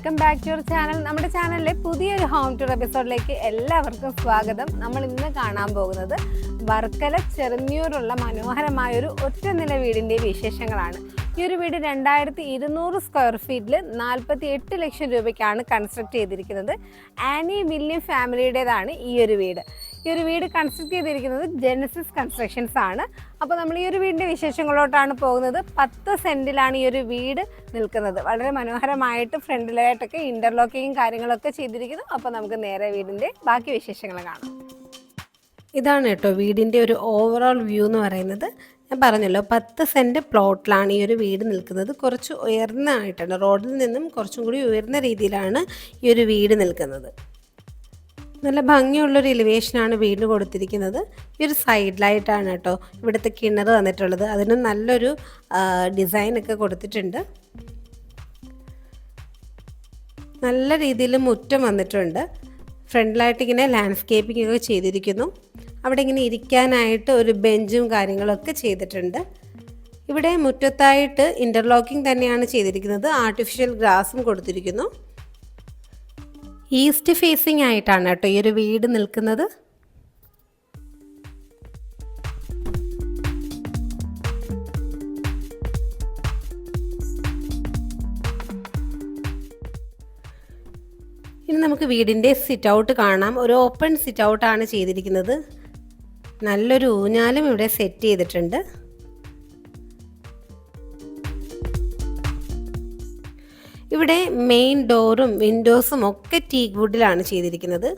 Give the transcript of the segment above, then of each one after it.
Welcome back to your channel. നമ്മുടെ ചാനലിലെ പുതിയൊരു ഹോം ടൂർ എപ്പിസോഡിലേക്ക് എല്ലാവർക്കും സ്വാഗതം. നമ്മൾ ഇന്ന് കാണാൻ പോകുന്നത് വർക്കല ചെറുന്നിയൂരുള്ള മനോഹരമായൊരു ഒറ്റനില വീടിൻ്റെ വിശേഷങ്ങളാണ്. ഈ ഒരു വീട് 2200 സ്ക്വയർ ഫീറ്റിൽ 48 ലക്ഷം രൂപയ്ക്കാണ് കൺസ്ട്രക്ട് ചെയ്തിരിക്കുന്നത്. ആനി വില്യം ഫാമിലിയുടേതാണ് ഈ ഒരു വീട്. ഈ ഒരു വീട് കൺസ്ട്രക്ട് ചെയ്തിരിക്കുന്നത് ജെനസിസ് കൺസ്ട്രക്ഷൻസ് ആണ്. അപ്പോൾ നമ്മൾ ഈ ഒരു വീടിൻ്റെ വിശേഷങ്ങളോട്ടാണ് പോകുന്നത്. 10 സെൻറ്റിലാണ് ഈ ഒരു വീട് നിൽക്കുന്നത്. വളരെ മനോഹരമായിട്ട് ഫ്രണ്ടിലായിട്ടൊക്കെ ഇൻ്റർലോക്കിങ്ങും കാര്യങ്ങളൊക്കെ ചെയ്തിരിക്കുന്നു. അപ്പോൾ നമുക്ക് നേരെ വീടിൻ്റെ ബാക്കി വിശേഷങ്ങൾ കാണാം. ഇതാണ് കേട്ടോ വീടിൻ്റെ ഒരു ഓവറോൾ വ്യൂ എന്ന് പറയുന്നത്. ഞാൻ പറഞ്ഞല്ലോ 10 സെൻറ്റ് പ്ലോട്ടിലാണ് ഈ ഒരു വീട് നിൽക്കുന്നത്. കുറച്ച് ഉയർന്നതായിട്ടാണ്, റോഡിൽ നിന്നും കുറച്ചും കൂടി ഉയർന്ന രീതിയിലാണ് ഈ ഒരു വീട് നിൽക്കുന്നത്. നല്ല ഭംഗിയുള്ളൊരു എലിവേഷനാണ് വീടിന് കൊടുത്തിരിക്കുന്നത്. ഈ ഒരു സൈഡിലായിട്ടാണ് കേട്ടോ ഇവിടുത്തെ കിണർ വന്നിട്ടുള്ളത്. അതിന് നല്ലൊരു ഡിസൈനൊക്കെ കൊടുത്തിട്ടുണ്ട്. നല്ല രീതിയിൽ മുറ്റം വന്നിട്ടുണ്ട്. ഫ്രണ്ടിലായിട്ട് ഇങ്ങനെ ലാൻഡ്സ്കേപ്പിംഗ് ഒക്കെ ചെയ്തിരിക്കുന്നു. അവിടെ ഇങ്ങനെ ഇരിക്കാനായിട്ട് ഒരു ബെഞ്ചും കാര്യങ്ങളൊക്കെ ചെയ്തിട്ടുണ്ട്. ഇവിടെ മുറ്റത്തായിട്ട് ഇൻ്റർലോക്കിംഗ് തന്നെയാണ് ചെയ്തിരിക്കുന്നത്. ആർട്ടിഫിഷ്യൽ ഗ്രാസും കൊടുത്തിരിക്കുന്നു. ഈസ്റ്റ് ഫേസിംഗ് ആയിട്ടാണ് കേട്ടോ ഈ ഒരു വീട് നിൽക്കുന്നത്. ഇനി നമുക്ക് വീടിൻ്റെ സിറ്റ് ഔട്ട് കാണാം. ഒരു ഓപ്പൺ സിറ്റ് ഔട്ടാണ് ചെയ്തിരിക്കുന്നത്. നല്ലൊരു ഊഞ്ഞാലും ഇവിടെ സെറ്റ് ചെയ്തിട്ടുണ്ട്. ഇവിടെ മെയിൻ ഡോറും വിൻഡോസും ഒക്കെ ടീക്ക് വുഡിലാണ് ചെയ്തിരിക്കുന്നത്.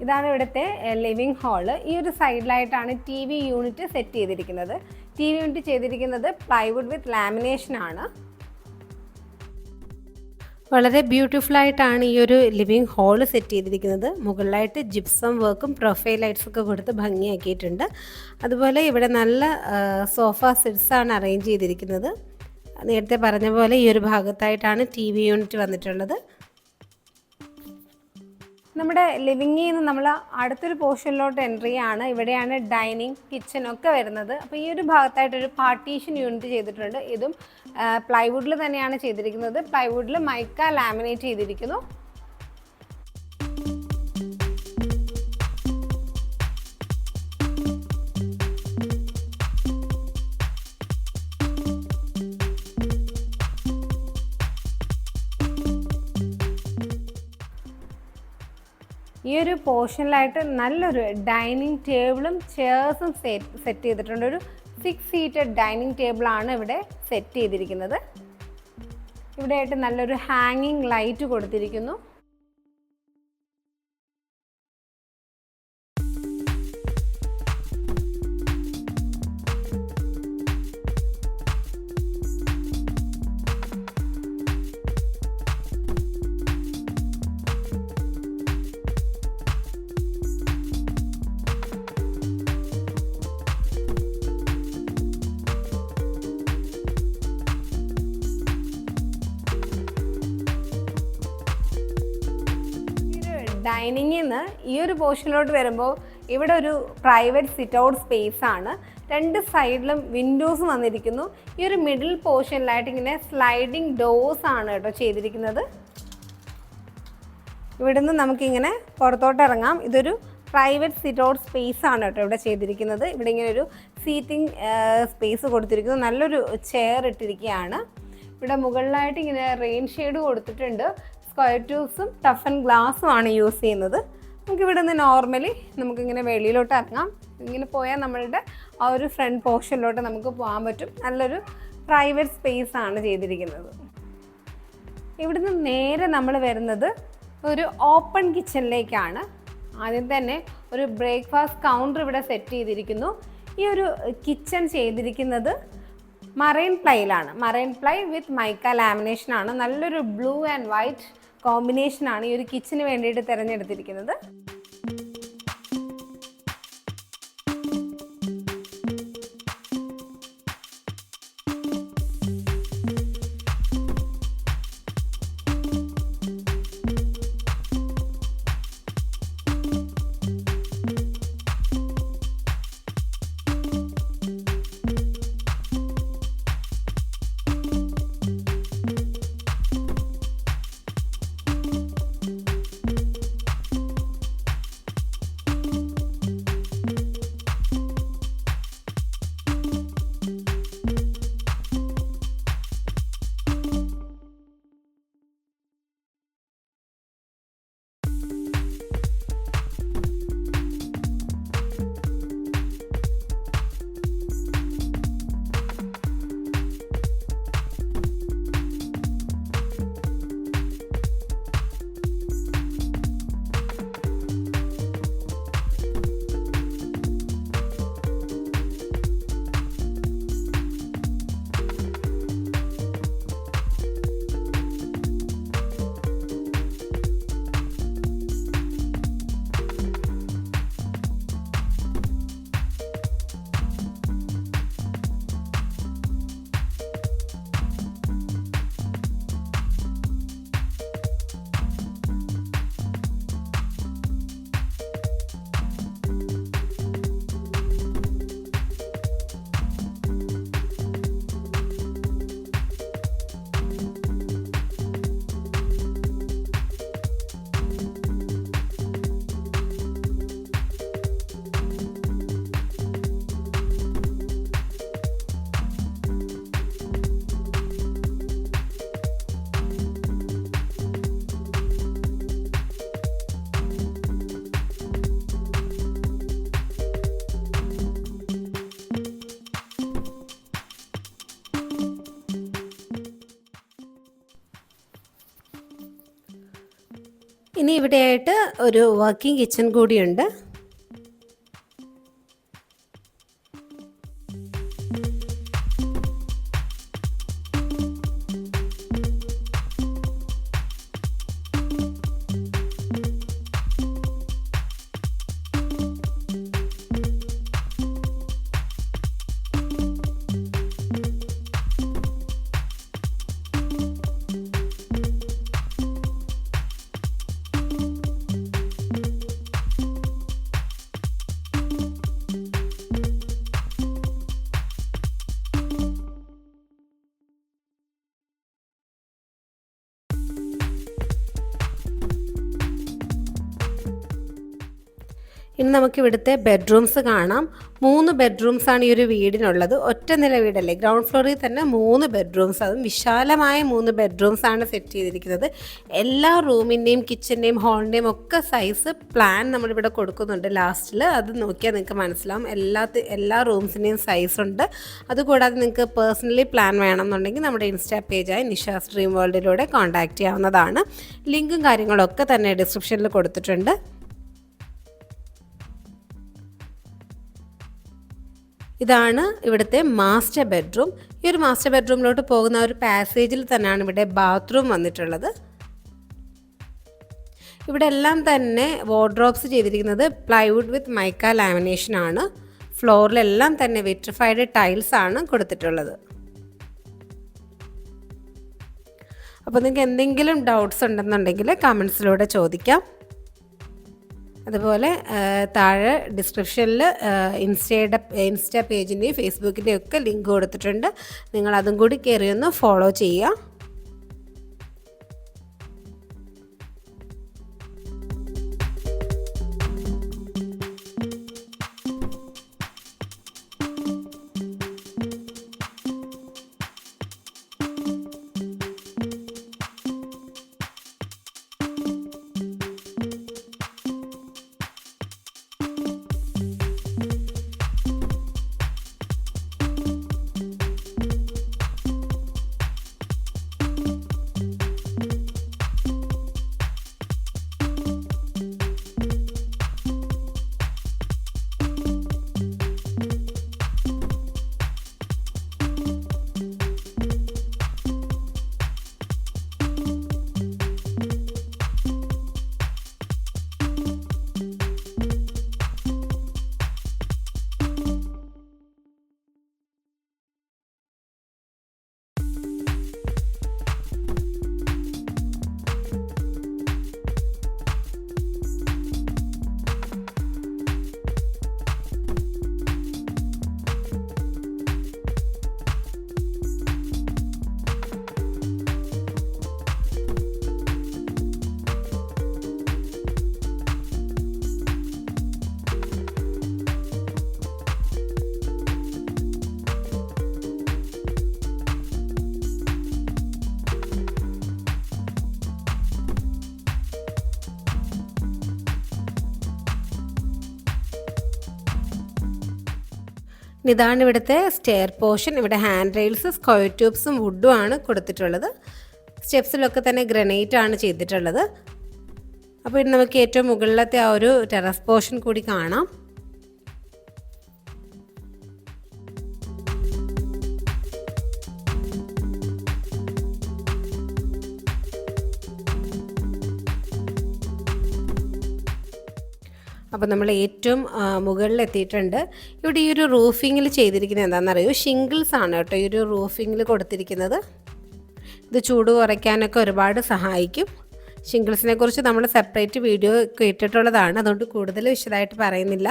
ഇതാണ് ഇവിടുത്തെ ലിവിങ് ഹാള്. ഈ ഒരു സൈഡിലായിട്ടാണ് TV യൂണിറ്റ് സെറ്റ് ചെയ്തിരിക്കുന്നത്. TV യൂണിറ്റ് ചെയ്തിരിക്കുന്നത് പ്ലൈവുഡ് വിത്ത് ലാമിനേഷൻ ആണ്. വളരെ ബ്യൂട്ടിഫുൾ ആയിട്ടാണ് ഈ ഒരു ലിവിങ് ഹാള് സെറ്റ് ചെയ്തിരിക്കുന്നത്. മുകളിലായിട്ട് ജിപ്സം വർക്കും പ്രൊഫൈൽ ലൈറ്റ്സ് ഒക്കെ കൊടുത്ത് ഭംഗിയാക്കിയിട്ടുണ്ട്. അതുപോലെ ഇവിടെ നല്ല സോഫ സെറ്റ്സ് ആണ് അറേഞ്ച് ചെയ്തിരിക്കുന്നത്. നേരത്തെ പറഞ്ഞ പോലെ ഈ ഒരു ഭാഗത്തായിട്ടാണ് TV യൂണിറ്റ് വന്നിട്ടുള്ളത്. നമ്മുടെ ലിവിങ്ങിൽ നിന്ന് നമ്മൾ അടുത്തൊരു പോർഷനിലോട്ട് എൻട്രി ആണ്. ഇവിടെയാണ് ഡൈനിങ് കിച്ചൺ ഒക്കെ വരുന്നത്. അപ്പോൾ ഈ ഒരു ഭാഗത്തായിട്ടൊരു പാർട്ടീഷൻ യൂണിറ്റ് ചെയ്തിട്ടുണ്ട്. ഇതും പ്ലൈവുഡിൽ തന്നെയാണ് ചെയ്തിരിക്കുന്നത്. പ്ലൈവുഡിൽ മൈക്ക ലാമിനേറ്റ് ചെയ്തിരിക്കുന്നു. ഈ ഒരു പോർഷനിലായിട്ട് നല്ലൊരു ഡൈനിങ് ടേബിളും ചെയർസും സെറ്റ് ചെയ്തിട്ടുണ്ട്. ഒരു 6 സീറ്റഡ് ഡൈനിങ് ടേബിളാണ് ഇവിടെ സെറ്റ് ചെയ്തിരിക്കുന്നത്. ഇവിടെയായിട്ട് നല്ലൊരു ഹാങ്ങിങ് ലൈറ്റ് കൊടുത്തിരിക്കുന്നു. ഡൈനിങ്ങിൽ നിന്ന് ഈ ഒരു പോർഷനിലോട്ട് വരുമ്പോൾ ഇവിടെ ഒരു പ്രൈവറ്റ് സിറ്റ് ഔട്ട് സ്പേസ് ആണ്. 2 സൈഡിലും വിൻഡോസ് വന്നിരിക്കുന്നു. ഈ ഒരു മിഡിൽ പോർഷനിലായിട്ട് ഇങ്ങനെ സ്ലൈഡിങ് ഡോർസ് ആണ് കേട്ടോ ചെയ്തിരിക്കുന്നത്. ഇവിടുന്ന് നമുക്കിങ്ങനെ പുറത്തോട്ട് ഇറങ്ങാം. ഇതൊരു പ്രൈവറ്റ് സിറ്റ് ഔട്ട് സ്പേസ് ആണ് കേട്ടോ ഇവിടെ ചെയ്തിരിക്കുന്നത്. ഇവിടെ ഇങ്ങനെ ഒരു സീറ്റിംഗ് സ്പേസ് കൊടുത്തിരിക്കുന്നു. നല്ലൊരു ചെയർ ഇട്ടിരിക്കുകയാണ്. ഇവിടെ മുകളിലായിട്ട് ഇങ്ങനെ റെയിൻ ഷെയ്ഡ് കൊടുത്തിട്ടുണ്ട്. സ്ക്വയർ ട്യൂബ്സും ടഫൻ ഗ്ലാസും ആണ് യൂസ് ചെയ്യുന്നത്. നമുക്കിവിടെ നിന്ന് നോർമലി നമുക്കിങ്ങനെ വെളിയിലോട്ട് ഇറങ്ങാം. ഇങ്ങനെ പോയാൽ നമ്മളുടെ ആ ഒരു ഫ്രണ്ട് പോർഷനിലോട്ട് നമുക്ക് പോകാൻ പറ്റും. നല്ലൊരു പ്രൈവറ്റ് സ്പേസ് ആണ് ചെയ്തിരിക്കുന്നത്. ഇവിടുന്ന് നേരെ നമ്മൾ വരുന്നത് ഒരു ഓപ്പൺ കിച്ചണിലേക്കാണ്. ആദ്യം തന്നെ ഒരു ബ്രേക്ക്ഫാസ്റ്റ് കൗണ്ടർ ഇവിടെ സെറ്റ് ചെയ്തിരിക്കുന്നു. ഈ ഒരു കിച്ചൺ ചെയ്തിരിക്കുന്നത് മറൈൻ പ്ലൈയിലാണ്. മറൈൻ പ്ലൈ വിത്ത് മൈക്ക ലാമിനേഷൻ ആണ്. നല്ലൊരു ബ്ലൂ ആൻഡ് വൈറ്റ് കോമ്പിനേഷനാണ് ഈ ഒരു കിച്ചന് വേണ്ടിയിട്ട് തിരഞ്ഞെടുത്തിരിക്കുന്നത്. ഇനി ഇവിടെയായിട്ട് ഒരു വർക്കിംഗ് കിച്ചൺ കൂടിയുണ്ട്. ഇനി നമുക്ക് ഇവിടുത്തെ ബെഡ്റൂംസ് കാണാം. 3 ബെഡ്റൂംസാണ് ഈ ഒരു വീടിനുള്ളത്. ഒറ്റ നില വീടല്ലേ, ഗ്രൗണ്ട് ഫ്ലോറിൽ തന്നെ 3 ബെഡ്റൂംസ്, അതും വിശാലമായ 3 ബെഡ്റൂംസാണ് സെറ്റ് ചെയ്തിരിക്കുന്നത്. എല്ലാ റൂമിൻ്റെയും കിച്ചൻ്റെയും ഹാളിൻ്റെയും ഒക്കെ സൈസ് പ്ലാൻ നമ്മളിവിടെ കൊടുക്കുന്നുണ്ട് ലാസ്റ്റിൽ. അത് നോക്കിയാൽ നിങ്ങൾക്ക് മനസ്സിലാവും എല്ലാ റൂംസിൻ്റെയും സൈസ് ഉണ്ട്. അതുകൂടാതെ നിങ്ങൾക്ക് പേഴ്സണലി പ്ലാൻ വേണമെന്നുണ്ടെങ്കിൽ നമ്മുടെ ഇൻസ്റ്റാ പേജായ നിഷാസ് ഡ്രീം വേൾഡിലൂടെ കോൺടാക്റ്റ് ചെയ്യാവുന്നതാണ്. ലിങ്കും കാര്യങ്ങളൊക്കെ തന്നെ ഡിസ്ക്രിപ്ഷനിൽ കൊടുത്തിട്ടുണ്ട്. ഇതാണ് ഇവിടുത്തെ മാസ്റ്റർ ബെഡ്റൂം. ഈ ഒരു മാസ്റ്റർ ബെഡ്റൂമിലോട്ട് പോകുന്ന ഒരു പാസേജിൽ തന്നെയാണ് ഇവിടെ ബാത്റൂം വന്നിട്ടുള്ളത്. ഇവിടെ എല്ലാം തന്നെ വാർഡ്രോബ്സ് ചെയ്തിരിക്കുന്നത് പ്ലൈവുഡ് വിത്ത് മൈക്ക ലാമിനേഷൻ ആണ്. ഫ്ലോറിലെല്ലാം തന്നെ വിട്രിഫൈഡ് ടൈൽസ് ആണ് കൊടുത്തിട്ടുള്ളത്. അപ്പോൾ നിങ്ങൾക്ക് എന്തെങ്കിലും ഡൗട്ട്സ് ഉണ്ടെന്നുണ്ടെങ്കിൽ കമൻസിലൂടെ ചോദിക്കാം. അതുപോലെ താഴെ ഡിസ്ക്രിപ്ഷനിൽ ഇൻസ്റ്റാ പേജിൻ്റെയും ഫേസ്ബുക്കിൻ്റെയും ഒക്കെ ലിങ്ക് കൊടുത്തിട്ടുണ്ട്. നിങ്ങൾ അതും കൂടി കയറി ഒന്ന് ഫോളോ ചെയ്യുക. ഇതാണ് ഇവിടുത്തെ സ്റ്റെയർ പോർഷൻ. ഇവിടെ ഹാൻഡ് റെയിൽസ് സ്ക്വയർ ട്യൂബ്സും വുഡും ആണ് കൊടുത്തിട്ടുള്ളത്. സ്റ്റെപ്സിലൊക്കെ തന്നെ ഗ്രാനൈറ്റ് ആണ് ചെയ്തിട്ടുള്ളത്. അപ്പോൾ ഇനി നമുക്ക് ഏറ്റവും മുകളിലത്തെ ആ ഒരു ടെറസ് പോർഷൻ കൂടി കാണാം. അപ്പോൾ നമ്മൾ ഏറ്റവും മുകളിലെത്തിയിട്ടുണ്ട്. ഇവിടെ ഈ ഒരു റൂഫിങ്ങിൽ ചെയ്തിരിക്കുന്നത് എന്താണെന്നറിയോ, ഷിംഗിൾസ് ആണ് കേട്ടോ ഈ ഒരു റൂഫിങ്ങിൽ കൊടുത്തിരിക്കുന്നത്. ഇത് ചൂട് കുറയ്ക്കാനൊക്കെ ഒരുപാട് സഹായിക്കും. ഷിംഗിൾസിനെ കുറിച്ച് നമ്മൾ സെപ്പറേറ്റ് വീഡിയോ കേട്ടിട്ടുള്ളതാണ്, അതുകൊണ്ട് കൂടുതൽ വിശദമായിട്ട് പറയുന്നില്ല.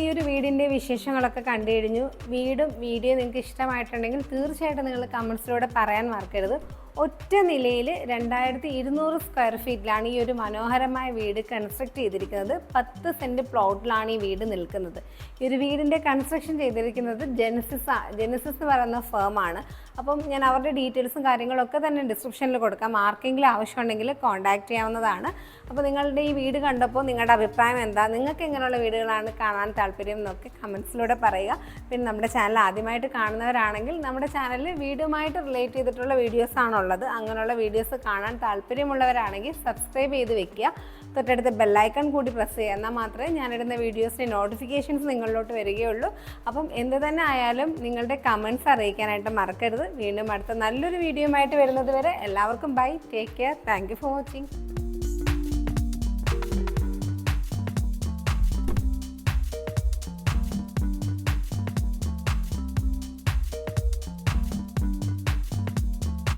ഈ ഒരു വീടിൻ്റെ വിശേഷങ്ങളൊക്കെ കണ്ടു കഴിഞ്ഞു. വീടും വീഡിയോ നിങ്ങൾക്ക് ഇഷ്ടമായിട്ടുണ്ടെങ്കിൽ തീർച്ചയായിട്ടും നിങ്ങൾ കമൻസിലൂടെ പറയാൻ മറക്കരുത്. ഒറ്റ നിലയിൽ 2200 സ്ക്വയർ ഫീറ്റിലാണ് ഈ ഒരു മനോഹരമായ വീട് കൺസ്ട്രക്ട് ചെയ്തിരിക്കുന്നത്. 10 സെൻറ്റ് പ്ലോട്ടിലാണ് ഈ വീട് നിൽക്കുന്നത്. ഈ ഒരു വീടിൻ്റെ കൺസ്ട്രക്ഷൻ ചെയ്തിരിക്കുന്നത് ജെനസിസ് എന്ന് പറയുന്ന ഫേമാണ്. അപ്പം ഞാൻ അവരുടെ ഡീറ്റെയിൽസും കാര്യങ്ങളൊക്കെ തന്നെ ഡിസ്ക്രിപ്ഷനിൽ കൊടുക്കാം. ആർക്കെങ്കിലും ആവശ്യമുണ്ടെങ്കിൽ കോൺടാക്റ്റ് ചെയ്യാവുന്നതാണ്. അപ്പോൾ നിങ്ങളുടെ ഈ വീട് കണ്ടപ്പോൾ നിങ്ങളുടെ അഭിപ്രായം എന്താ, നിങ്ങൾക്ക് എങ്ങനെയുള്ള വീടുകളാണ് കാണാൻ താല്പര്യം എന്നൊക്കെ കമൻസിലൂടെ പറയുക. പിന്നെ നമ്മുടെ ചാനൽ ആദ്യമായിട്ട് കാണുന്നവരാണെങ്കിൽ നമ്മുടെ ചാനലിൽ വീടുമായിട്ട് റിലേറ്റ് ചെയ്തിട്ടുള്ള വീഡിയോസാണുള്ളത്. അങ്ങനെയുള്ള വീഡിയോസ് കാണാൻ താല്പര്യമുള്ളവരാണെങ്കിൽ സബ്സ്ക്രൈബ് ചെയ്ത് വെക്കുക. തൊട്ടടുത്ത് ബെല്ലൈക്കൺ കൂടി പ്രസ് ചെയ്യുക. എന്നാൽ മാത്രമേ ഞാനിടുന്ന വീഡിയോസിൻ്റെ നോട്ടിഫിക്കേഷൻസ് നിങ്ങളിലോട്ട് വരികയുള്ളൂ. അപ്പം എന്ത് തന്നെ ആയാലും നിങ്ങളുടെ കമൻസ് അറിയിക്കാനായിട്ട് മറക്കരുത്. വീണ്ടും അടുത്ത നല്ലൊരു വീഡിയോയുമായിട്ട് വരുന്നത് വരെ എല്ലാവർക്കും bye, take care, thank you for watching.